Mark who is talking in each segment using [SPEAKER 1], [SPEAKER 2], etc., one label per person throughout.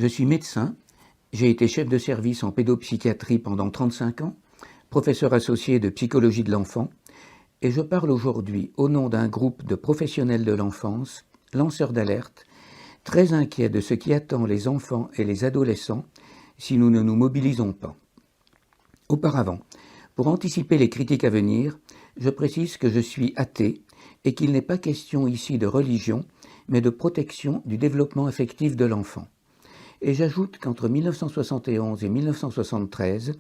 [SPEAKER 1] Je suis médecin, j'ai été chef de service en pédopsychiatrie pendant 35 ans, professeur associé de psychologie de l'enfant, et je parle aujourd'hui au nom d'un groupe de professionnels de l'enfance, lanceurs d'alerte, très inquiets de ce qui attend les enfants et les adolescents si nous ne nous mobilisons pas. Auparavant, pour anticiper les critiques à venir, je précise que je suis athée et qu'il n'est pas question ici de religion, mais de protection du développement affectif de l'enfant. Et j'ajoute qu'entre 1971 et 1973,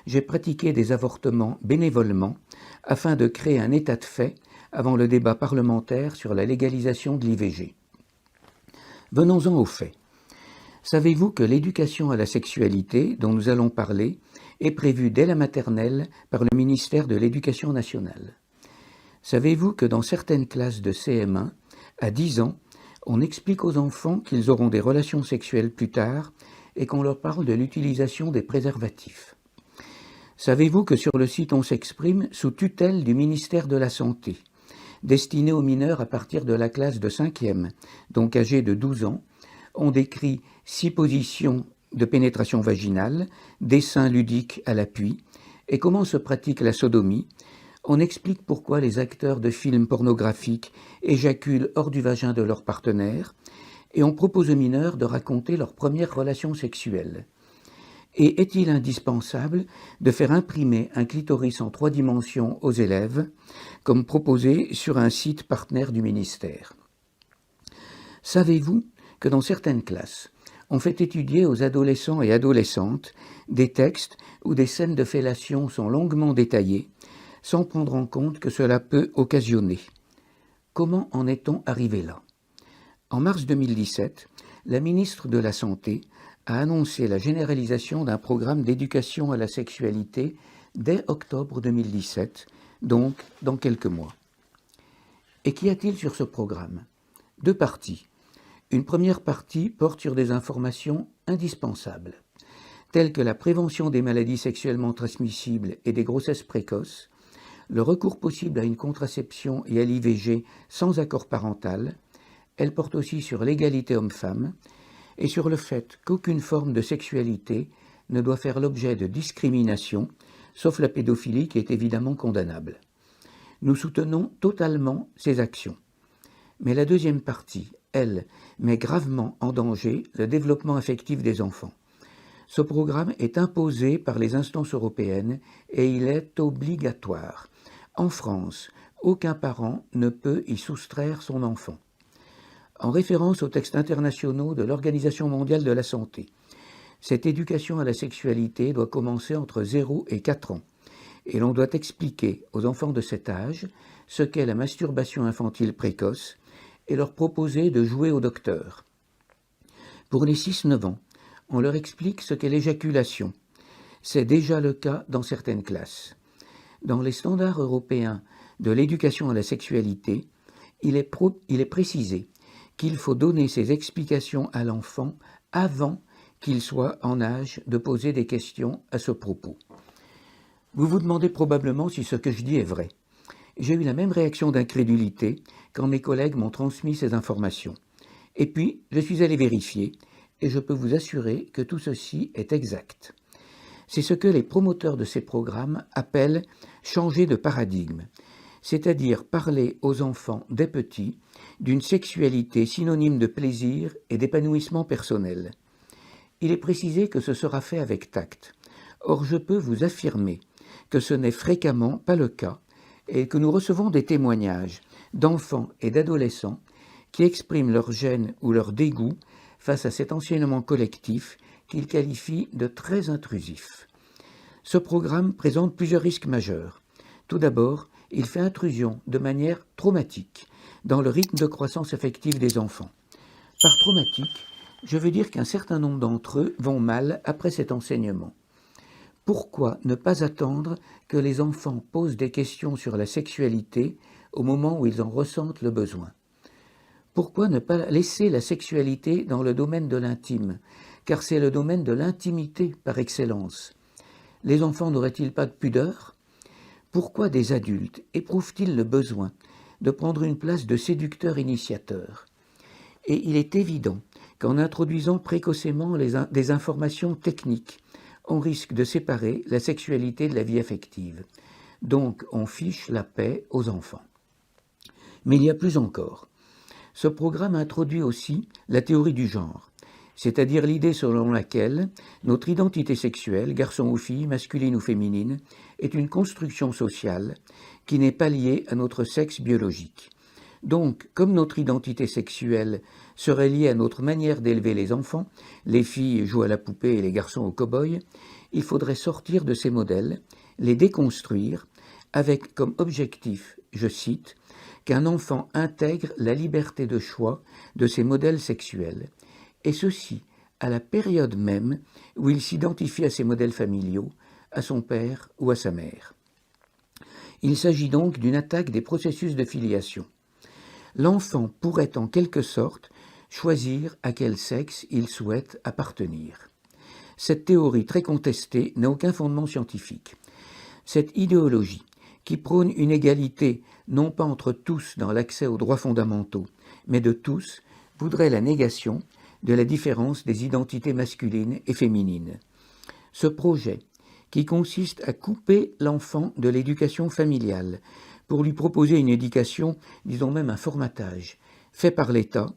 [SPEAKER 1] j'ai pratiqué des avortements bénévolement afin de créer un état de fait avant le débat parlementaire sur la légalisation de l'IVG. Venons-en aux faits. Savez-vous que l'éducation à la sexualité, dont nous allons parler, est prévue dès la maternelle par le ministère de l'Éducation nationale? Savez-vous que dans certaines classes de CM1, à 10 ans, on explique aux enfants qu'ils auront des relations sexuelles plus tard et qu'on leur parle de l'utilisation des préservatifs? Savez-vous que sur le site On s'exprime, sous tutelle du ministère de la Santé, destiné aux mineurs à partir de la classe de 5e, donc âgés de 12 ans, on décrit 6 positions de pénétration vaginale, dessins ludiques à l'appui, et comment se pratique la sodomie. On explique pourquoi les acteurs de films pornographiques éjaculent hors du vagin de leur partenaire, et on propose aux mineurs de raconter leurs premières relations sexuelles. Et est-il indispensable de faire imprimer un clitoris en 3 dimensions aux élèves, comme proposé sur un site partenaire du ministère? Savez-vous que dans certaines classes, on fait étudier aux adolescents et adolescentes des textes où des scènes de fellation sont longuement détaillées, sans prendre en compte que cela peut occasionner? Comment en est-on arrivé là? En mars 2017, la ministre de la Santé a annoncé la généralisation d'un programme d'éducation à la sexualité dès octobre 2017, donc dans quelques mois. Et qu'y a-t-il sur ce programme? 2 parties. Une première partie porte sur des informations indispensables, telles que la prévention des maladies sexuellement transmissibles et des grossesses précoces, le recours possible à une contraception et à l'IVG sans accord parental. Elle porte aussi sur l'égalité homme-femme et sur le fait qu'aucune forme de sexualité ne doit faire l'objet de discrimination, sauf la pédophilie qui est évidemment condamnable. Nous soutenons totalement ces actions. Mais la deuxième partie, elle, met gravement en danger le développement affectif des enfants. Ce programme est imposé par les instances européennes et il est obligatoire. En France, aucun parent ne peut y soustraire son enfant. En référence aux textes internationaux de l'Organisation mondiale de la santé, cette éducation à la sexualité doit commencer entre 0 et 4 ans, et l'on doit expliquer aux enfants de cet âge ce qu'est la masturbation infantile précoce et leur proposer de jouer au docteur. Pour les 6-9 ans, on leur explique ce qu'est l'éjaculation. C'est déjà le cas dans certaines classes. Dans les standards européens de l'éducation à la sexualité, il est précisé qu'il faut donner ces explications à l'enfant avant qu'il soit en âge de poser des questions à ce propos. Vous vous demandez probablement si ce que je dis est vrai. J'ai eu la même réaction d'incrédulité quand mes collègues m'ont transmis ces informations. Et puis, je suis allé vérifier, et je peux vous assurer que tout ceci est exact. C'est ce que les promoteurs de ces programmes appellent « changer de paradigme », c'est-à-dire parler aux enfants dès petits d'une sexualité synonyme de plaisir et d'épanouissement personnel. Il est précisé que ce sera fait avec tact. Or, je peux vous affirmer que ce n'est fréquemment pas le cas et que nous recevons des témoignages d'enfants et d'adolescents qui expriment leur gêne ou leur dégoût face à cet enseignement collectif qu'ils qualifient de très intrusif. Ce programme présente plusieurs risques majeurs. Tout d'abord, il fait intrusion de manière traumatique dans le rythme de croissance affective des enfants. Par traumatique, je veux dire qu'un certain nombre d'entre eux vont mal après cet enseignement. Pourquoi ne pas attendre que les enfants posent des questions sur la sexualité au moment où ils en ressentent le besoin? Pourquoi ne pas laisser la sexualité dans le domaine de l'intime, car c'est le domaine de l'intimité par excellence? Les enfants n'auraient-ils pas de pudeur? Pourquoi des adultes éprouvent-ils le besoin de prendre une place de séducteur-initiateur? Et il est évident qu'en introduisant précocement des informations techniques, on risque de séparer la sexualité de la vie affective. Donc on fiche la paix aux enfants. Mais il y a plus encore. Ce programme introduit aussi la théorie du genre, c'est-à-dire l'idée selon laquelle notre identité sexuelle, garçon ou fille, masculine ou féminine, est une construction sociale qui n'est pas liée à notre sexe biologique. Donc, comme notre identité sexuelle serait liée à notre manière d'élever les enfants, les filles jouent à la poupée et les garçons au cow-boy, il faudrait sortir de ces modèles, les déconstruire, avec comme objectif, je cite, qu'un enfant intègre la liberté de choix de ses modèles sexuels, et ceci à la période même où il s'identifie à ses modèles familiaux, à son père ou à sa mère. Il s'agit donc d'une attaque des processus de filiation. L'enfant pourrait en quelque sorte choisir à quel sexe il souhaite appartenir. Cette théorie très contestée n'a aucun fondement scientifique. Cette idéologie, qui prône une égalité non pas entre tous dans l'accès aux droits fondamentaux, mais de tous, voudrait la négation de la différence des identités masculines et féminines. Ce projet, qui consiste à couper l'enfant de l'éducation familiale, pour lui proposer une éducation, disons même un formatage, fait par l'État,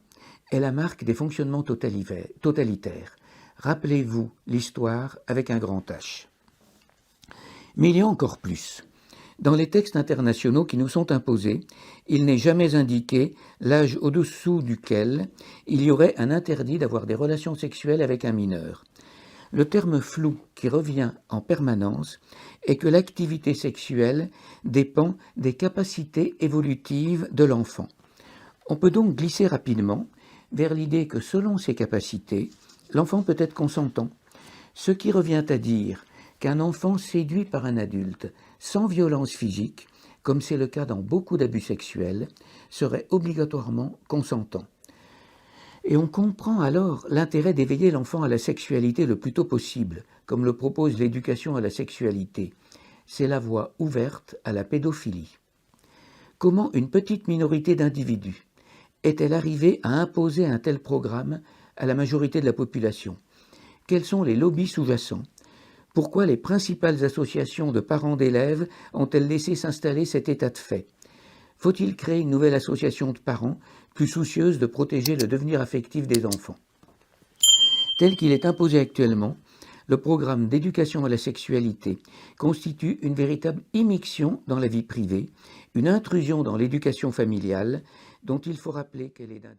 [SPEAKER 1] est la marque des fonctionnements totalitaires. Rappelez-vous l'histoire avec un grand H. Mais il y a encore plus. Dans les textes internationaux qui nous sont imposés, il n'est jamais indiqué l'âge au-dessous duquel il y aurait un interdit d'avoir des relations sexuelles avec un mineur. Le terme flou qui revient en permanence est que l'activité sexuelle dépend des capacités évolutives de l'enfant. On peut donc glisser rapidement vers l'idée que selon ses capacités, l'enfant peut être consentant, ce qui revient à dire qu'un enfant séduit par un adulte sans violence physique, comme c'est le cas dans beaucoup d'abus sexuels, serait obligatoirement consentant. Et on comprend alors l'intérêt d'éveiller l'enfant à la sexualité le plus tôt possible, comme le propose l'éducation à la sexualité. C'est la voie ouverte à la pédophilie. Comment une petite minorité d'individus est-elle arrivée à imposer un tel programme à la majorité de la population? Quels sont les lobbies sous-jacents? Pourquoi les principales associations de parents d'élèves ont-elles laissé s'installer cet état de fait? Faut-il créer une nouvelle association de parents plus soucieuse de protéger le devenir affectif des enfants? Tel qu'il est imposé actuellement, le programme d'éducation à la sexualité constitue une véritable immixtion dans la vie privée, une intrusion dans l'éducation familiale dont il faut rappeler qu'elle est d'un...